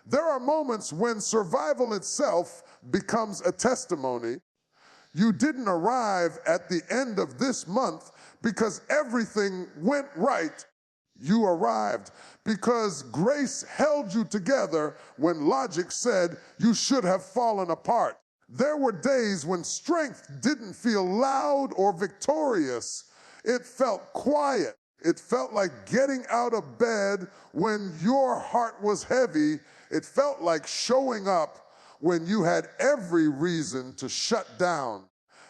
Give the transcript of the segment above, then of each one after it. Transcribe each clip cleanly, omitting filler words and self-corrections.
There are moments when survival itself becomes a testimony. You didn't arrive at the end of this month because everything went right. You arrived because grace held you together when logic said you should have fallen apart. There were days when strength didn't feel loud or victorious. It felt quiet. It felt like getting out of bed when your heart was heavy. It felt like showing up when you had every reason to shut down.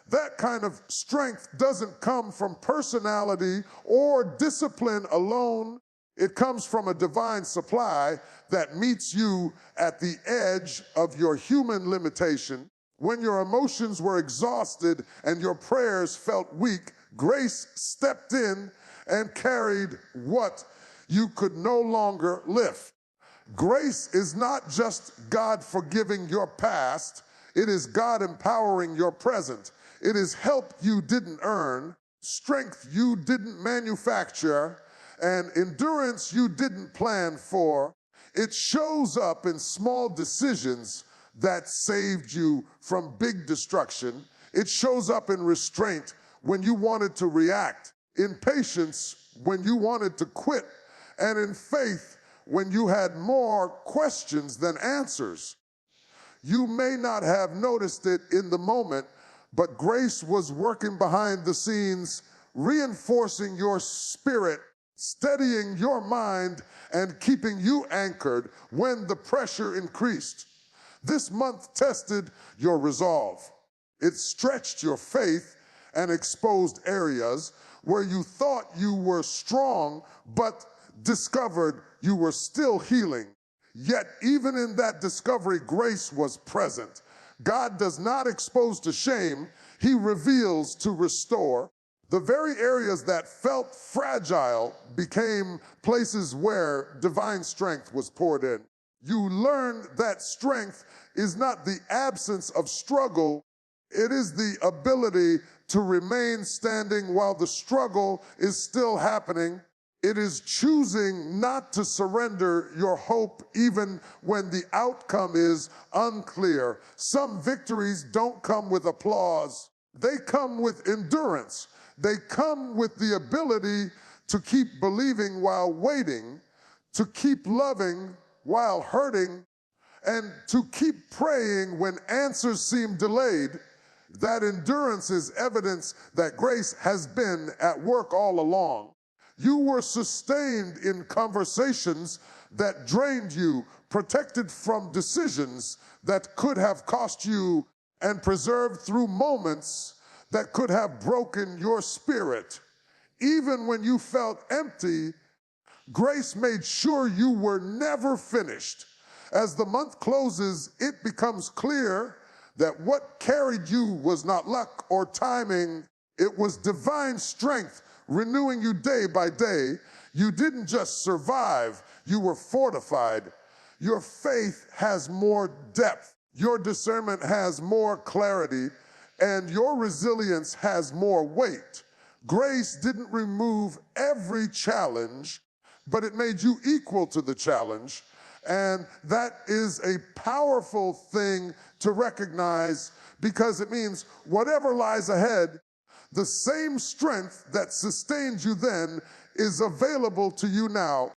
That kind of strength doesn't come from personality or discipline alone. It comes from a divine supply that meets you at the edge of your human limitation. When your emotions were exhausted and your prayers felt weak, grace stepped in and carried what you could no longer lift. Grace is not just God forgiving your past, it is God empowering your present. It is help you didn't earn, strength you didn't manufacture, and endurance you didn't plan for. It shows up in small decisions that saved you from big destruction. It shows up in restraint when you wanted to react, in patience when you wanted to quit, and in faith when you had more questions than answers. You may not have noticed it in the moment, but grace was working behind the scenes, reinforcing your spirit, steadying your mind, and keeping you anchored when the pressure increased. This month tested your resolve. It stretched your faith and exposed areas where you thought you were strong, but discovered you were still healing. Yet even in that discovery, grace was present. God does not expose to shame, He reveals to restore. The very areas that felt fragile became places where divine strength was poured in. You learned that strength is not the absence of struggle, it is the ability to remain standing while the struggle is still happening. It is choosing not to surrender your hope even when the outcome is unclear. Some victories don't come with applause. They come with endurance. They come with the ability to keep believing while waiting, to keep loving while hurting, and to keep praying when answers seem delayed. That endurance is evidence that grace has been at work all along. You were sustained in conversations that drained you, protected from decisions that could have cost you, and preserved through moments that could have broken your spirit. Even when you felt empty, grace made sure you were never finished. As the month closes, it becomes clear that what carried you was not luck or timing, it was divine strength renewing you day by day. You didn't just survive, you were fortified. Your faith has more depth, your discernment has more clarity, and your resilience has more weight. Grace didn't remove every challenge, but it made you equal to the challenge. And that is a powerful thing to recognize, because it means whatever lies ahead, the same strength that sustained you then is available to you now.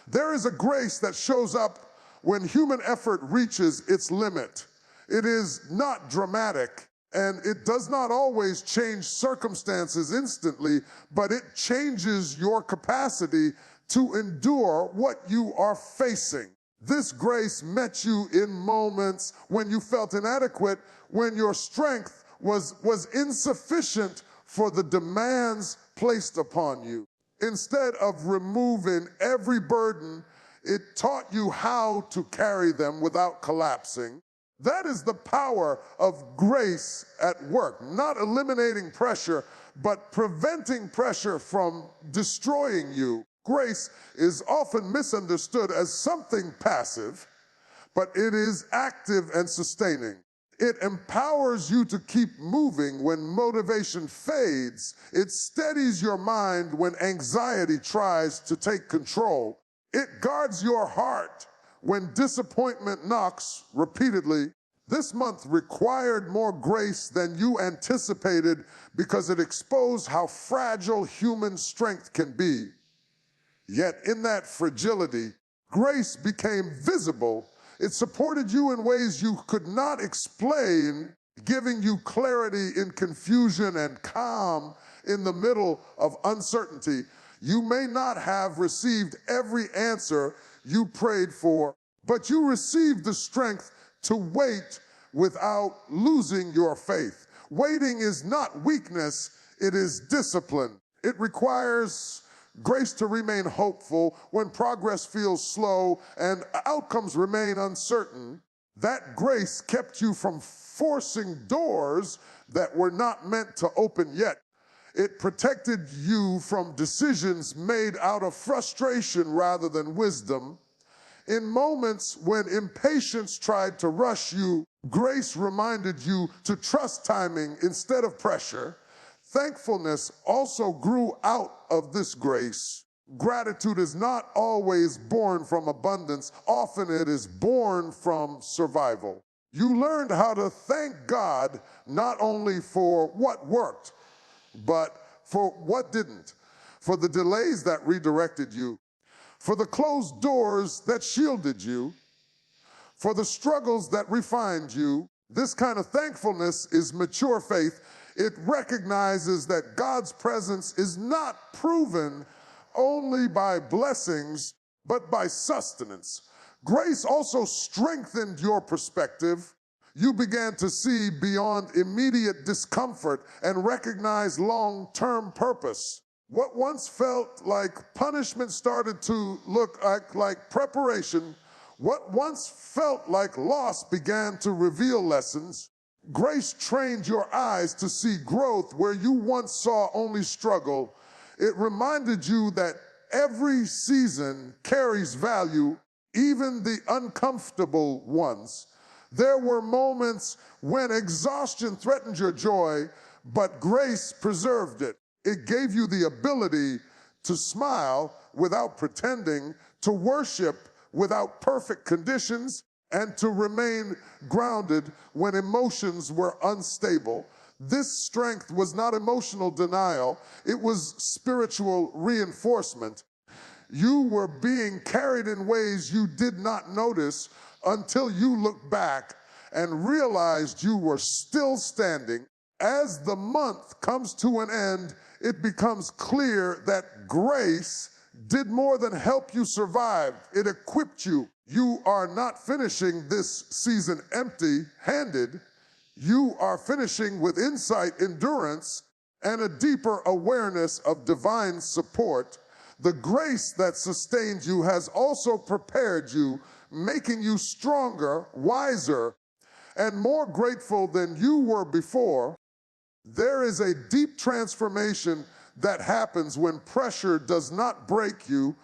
There is a grace that shows up when human effort reaches its limit. It is not dramatic, and it does not always change circumstances instantly, but it changes your capacity to endure what you are facing. This grace met you in moments when you felt inadequate, when your strength was insufficient for the demands placed upon you. Instead of removing every burden, it taught you how to carry them without collapsing. That is the power of grace at work, not eliminating pressure, but preventing pressure from destroying you. Grace is often misunderstood as something passive, but it is active and sustaining. It empowers you to keep moving when motivation fades. It steadies your mind when anxiety tries to take control. It guards your heart When disappointment knocks repeatedly, this month required more grace than you anticipated because it exposed how fragile human strength can be. Yet in that fragility, grace became visible. It supported you in ways you could not explain, giving you clarity in confusion and calm in the middle of uncertainty. You may not have received every answer you prayed for, but you received the strength to wait without losing your faith. Waiting is not weakness, it is discipline. It requires grace to remain hopeful when progress feels slow and outcomes remain uncertain. That grace kept you from forcing doors that were not meant to open yet. It protected you from decisions made out of frustration rather than wisdom. In moments when impatience tried to rush you, grace reminded you to trust timing instead of pressure. Thankfulness also grew out of this grace. Gratitude is not always born from abundance. Often it is born from survival. You learned how to thank God not only for what worked, but for what didn't, for the delays that redirected you, for the closed doors that shielded you, for the struggles that refined you. This kind of thankfulness is mature faith. It recognizes that God's presence is not proven only by blessings, but by sustenance. Grace also strengthened your perspective. You began to see beyond immediate discomfort and recognize long-term purpose. What once felt like punishment started to look like preparation. What once felt like loss began to reveal lessons. Grace trained your eyes to see growth where you once saw only struggle. It reminded you that every season carries value, even the uncomfortable ones. There were moments when exhaustion threatened your joy, but grace preserved it. It gave you the ability to smile without pretending, to worship without perfect conditions, and to remain grounded when emotions were unstable. This strength was not emotional denial, it was spiritual reinforcement. You were being carried in ways you did not notice until you looked back and realized you were still standing. As the month comes to an end, it becomes clear that grace did more than help you survive. It equipped you. You are not finishing this season empty-handed. You are finishing with insight, endurance, and a deeper awareness of divine support. The grace that sustained you has also prepared you, making you stronger, wiser, and more grateful than you were before. There is a deep transformation that happens when pressure does not break you,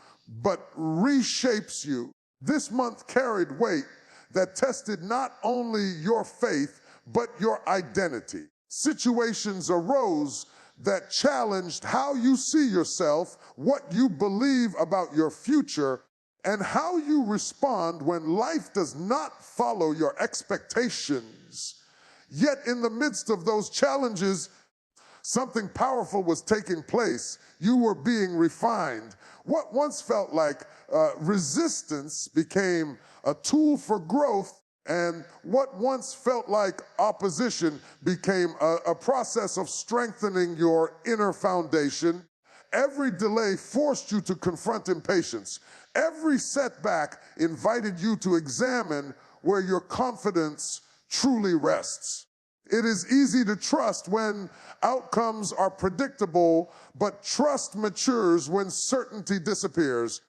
but reshapes you. This month carried weight that tested not only your faith, but your identity. Situations arose that challenged how you see yourself, what you believe about your future, and how you respond when life does not follow your expectations. Yet in the midst of those challenges, something powerful was taking place. You were being refined. What once felt like resistance became a tool for growth, and what once felt like opposition became a process of strengthening your inner foundation. Every delay forced you to confront impatience. Every setback invited you to examine where your confidence truly rests. It is easy to trust when outcomes are predictable, but trust matures when certainty disappears.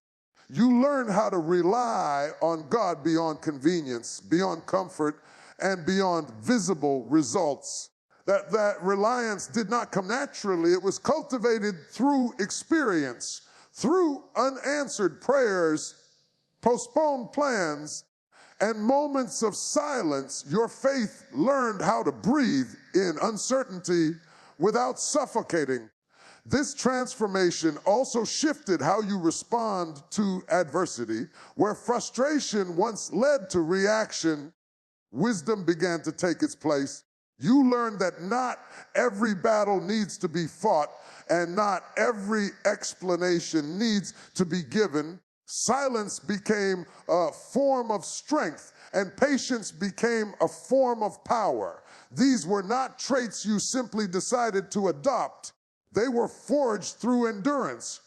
You learn how to rely on God beyond convenience, beyond comfort, and beyond visible results. That reliance did not come naturally. It was cultivated through experience, through unanswered prayers, postponed plans, and moments of silence. Your faith learned how to breathe in uncertainty without suffocating. This transformation also shifted how you respond to adversity. Where frustration once led to reaction, wisdom began to take its place. You learned that not every battle needs to be fought and not every explanation needs to be given. Silence became a form of strength and patience became a form of power. These were not traits you simply decided to adopt. They were forged through endurance.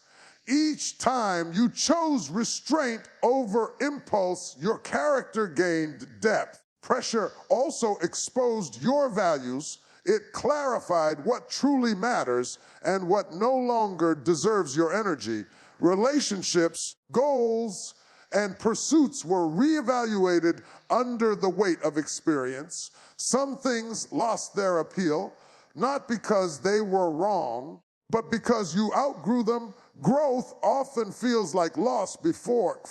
Each time you chose restraint over impulse, your character gained depth. Pressure also exposed your values. It clarified what truly matters and what no longer deserves your energy. Relationships, goals, and pursuits were reevaluated under the weight of experience. Some things lost their appeal, not because they were wrong, but because you outgrew them. Growth often feels like loss before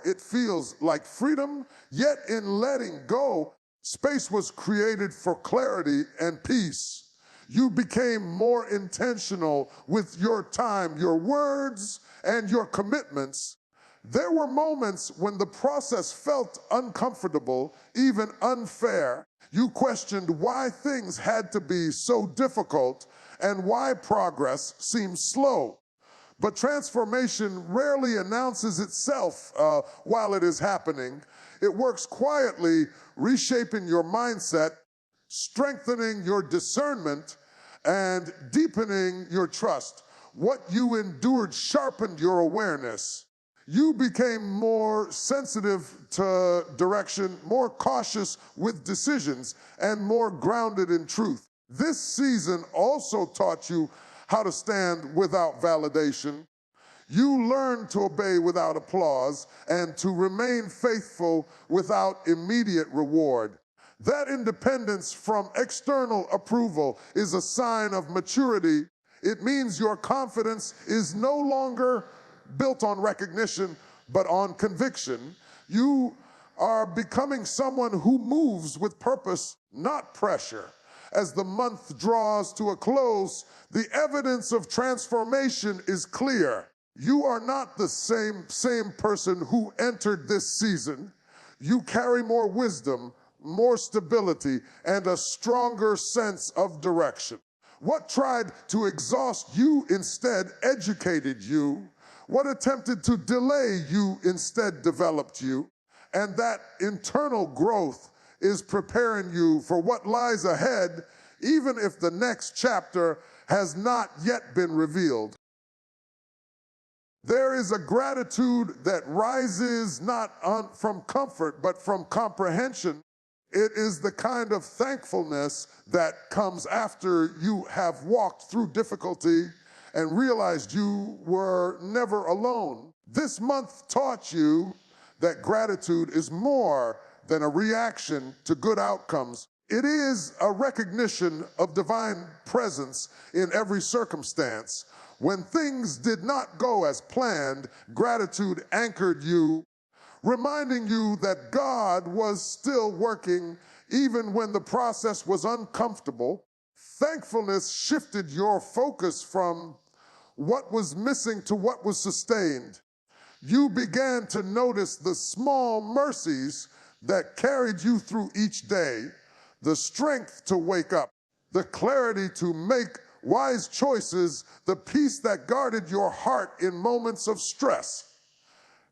it feels like freedom, yet in letting go, space was created for clarity and peace. You became more intentional with your time, your words, and your commitments. There were moments when the process felt uncomfortable, even unfair. You questioned why things had to be so difficult and why progress seemed slow. But transformation rarely announces itself while it is happening. It works quietly, reshaping your mindset, strengthening your discernment, and deepening your trust. What you endured sharpened your awareness. You became more sensitive to direction, more cautious with decisions, and more grounded in truth. This season also taught you how to stand without validation. You learned to obey without applause and to remain faithful without immediate reward. That independence from external approval is a sign of maturity. It means your confidence is no longer built on recognition, but on conviction. You are becoming someone who moves with purpose, not pressure. As the month draws to a close, the evidence of transformation is clear. You are not the same person who entered this season. You carry more wisdom, more stability, and a stronger sense of direction. What tried to exhaust you instead educated you. What attempted to delay you instead developed you. And that internal growth is preparing you for what lies ahead, even if the next chapter has not yet been revealed. There is a gratitude that rises not from comfort, but from comprehension. It is the kind of thankfulness that comes after you have walked through difficulty and realized you were never alone. This month taught you that gratitude is more than a reaction to good outcomes. It is a recognition of divine presence in every circumstance. When things did not go as planned, gratitude anchored you, reminding you that God was still working even when the process was uncomfortable. Thankfulness shifted your focus from what was missing to what was sustained. You began to notice the small mercies that carried you through each day, the strength to wake up, the clarity to make wise choices, the peace that guarded your heart in moments of stress.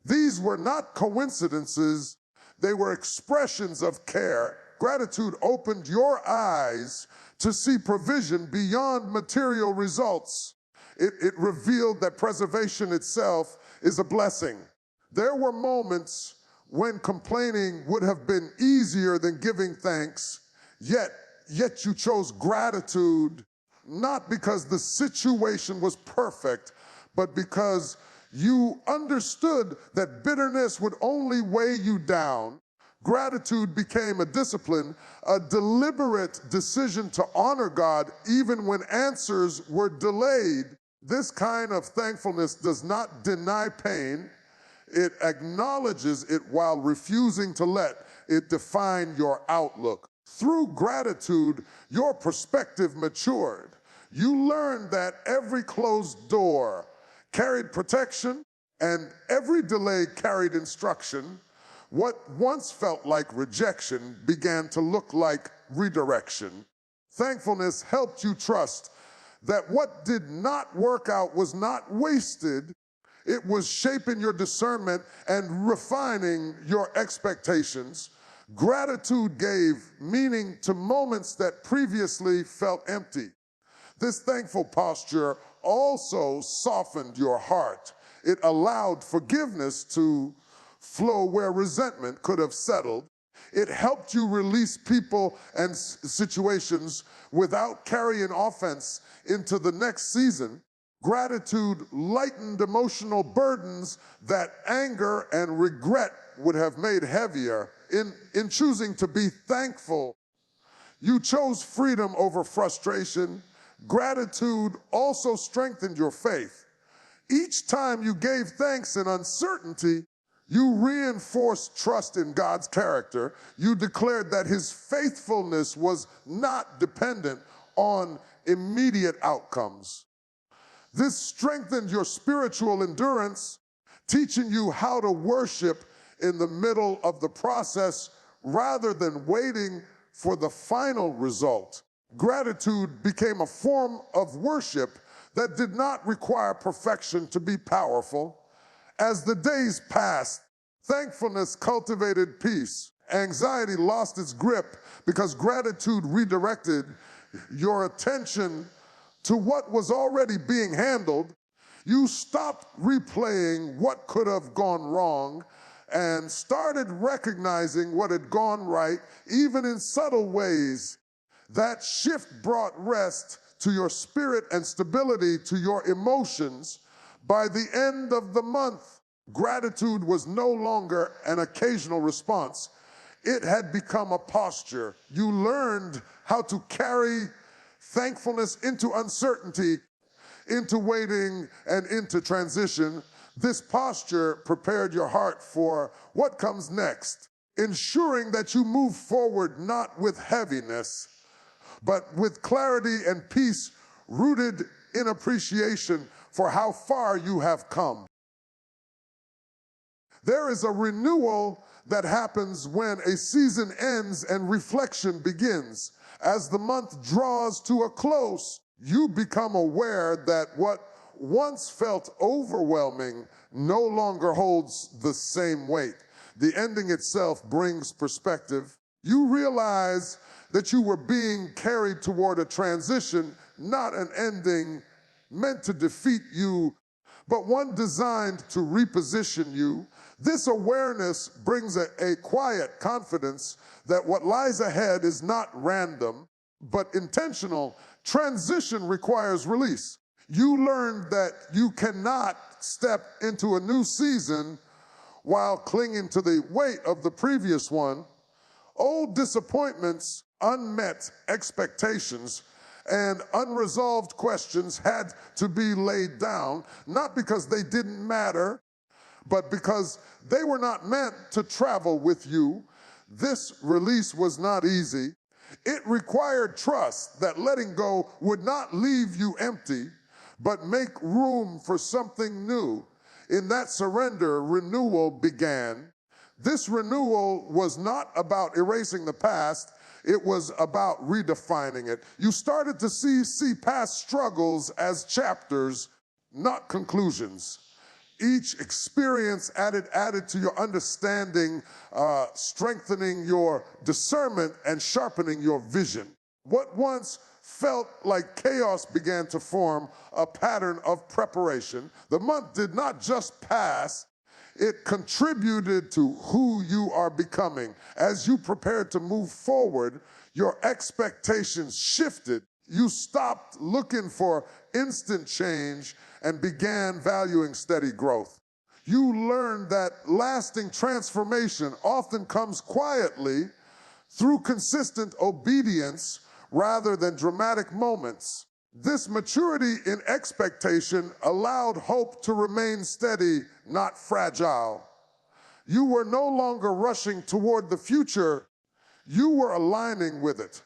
These were not coincidences, they were expressions of care. Gratitude opened your eyes to see provision beyond material results. It revealed that preservation itself is a blessing. There were moments when complaining would have been easier than giving thanks, yet you chose gratitude, not because the situation was perfect, but because you understood that bitterness would only weigh you down. Gratitude became a discipline, a deliberate decision to honor God even when answers were delayed. This kind of thankfulness does not deny pain. It acknowledges it while refusing to let it define your outlook. Through gratitude, your perspective matured. You learned that every closed door carried protection and every delay carried instruction. What once felt like rejection began to look like redirection. Thankfulness helped you trust that what did not work out was not wasted. It was shaping your discernment and refining your expectations. Gratitude gave meaning to moments that previously felt empty. This thankful posture also softened your heart. It allowed forgiveness to flow where resentment could have settled. It helped you release people and situations without carrying offense into the next season. Gratitude lightened emotional burdens that anger and regret would have made heavier. In choosing to be thankful, you chose freedom over frustration. Gratitude also strengthened your faith. Each time you gave thanks in uncertainty, you reinforced trust in God's character. You declared that his faithfulness was not dependent on immediate outcomes. This strengthened your spiritual endurance, teaching you how to worship in the middle of the process rather than waiting for the final result. Gratitude became a form of worship that did not require perfection to be powerful. As the days passed, thankfulness cultivated peace. Anxiety lost its grip because gratitude redirected your attention to what was already being handled. You stopped replaying what could have gone wrong and started recognizing what had gone right, even in subtle ways. That shift brought rest to your spirit and stability to your emotions. By the end of the month, gratitude was no longer an occasional response. It had become a posture. You learned how to carry thankfulness into uncertainty, into waiting, and into transition. This posture prepared your heart for what comes next, ensuring that you move forward not with heaviness, but with clarity and peace rooted in appreciation for how far you have come. There is a renewal that happens when a season ends and reflection begins. As the month draws to a close, you become aware that what once felt overwhelming no longer holds the same weight. The ending itself brings perspective. You realize that you were being carried toward a transition, not an ending meant to defeat you, but one designed to reposition you. This awareness brings a quiet confidence that what lies ahead is not random, but intentional. Transition requires release. You learned that you cannot step into a new season while clinging to the weight of the previous one. Old disappointments, unmet expectations, and unresolved questions had to be laid down, not because they didn't matter, but because they were not meant to travel with you. This release was not easy. It required trust that letting go would not leave you empty, but make room for something new. In that surrender, renewal began. This renewal was not about erasing the past. It was about redefining it. You started to see past struggles as chapters, not conclusions. Each experience added to your understanding, strengthening your discernment and sharpening your vision. What once felt like chaos began to form a pattern of preparation. The month did not just pass, it contributed to who you are becoming. As you prepared to move forward, your expectations shifted. You stopped looking for instant change and began valuing steady growth. You learned that lasting transformation often comes quietly through consistent obedience rather than dramatic moments. This maturity in expectation allowed hope to remain steady, not fragile. You were no longer rushing toward the future, you were aligning with it.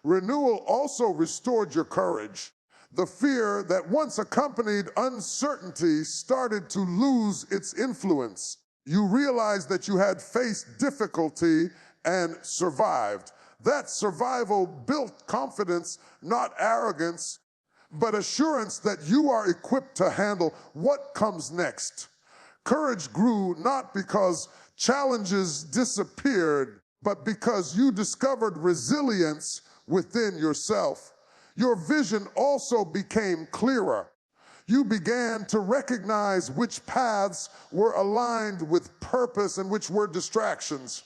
Renewal also restored your courage. The fear that once accompanied uncertainty started to lose its influence. You realized that you had faced difficulty and survived. That survival built confidence, not arrogance, but assurance that you are equipped to handle what comes next. Courage grew not because challenges disappeared, but because you discovered resilience within yourself. Your vision also became clearer. You began to recognize which paths were aligned with purpose and which were distractions.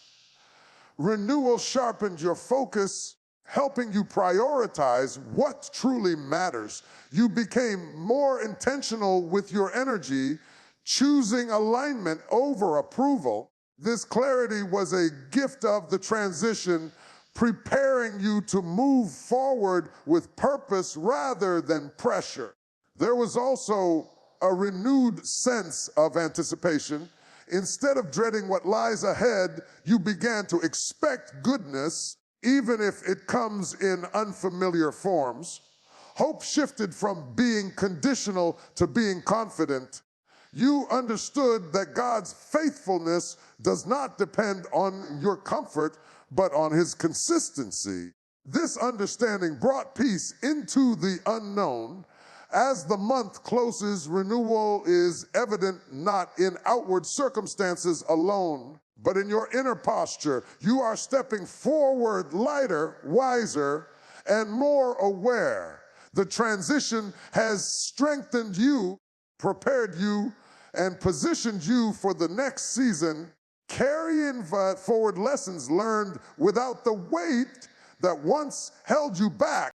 Renewal sharpened your focus, helping you prioritize what truly matters. You became more intentional with your energy, choosing alignment over approval. This clarity was a gift of the transition, preparing you to move forward with purpose rather than pressure. There was also a renewed sense of anticipation. Instead of dreading what lies ahead, you began to expect goodness, even if it comes in unfamiliar forms. Hope shifted from being conditional to being confident. You understood that God's faithfulness does not depend on your comfort, but on his consistency. This understanding brought peace into the unknown. As the month closes, renewal is evident not in outward circumstances alone, but in your inner posture. You are stepping forward lighter, wiser, and more aware. The transition has strengthened you, prepared you, and positioned you for the next season, carrying forward lessons learned without the weight that once held you back.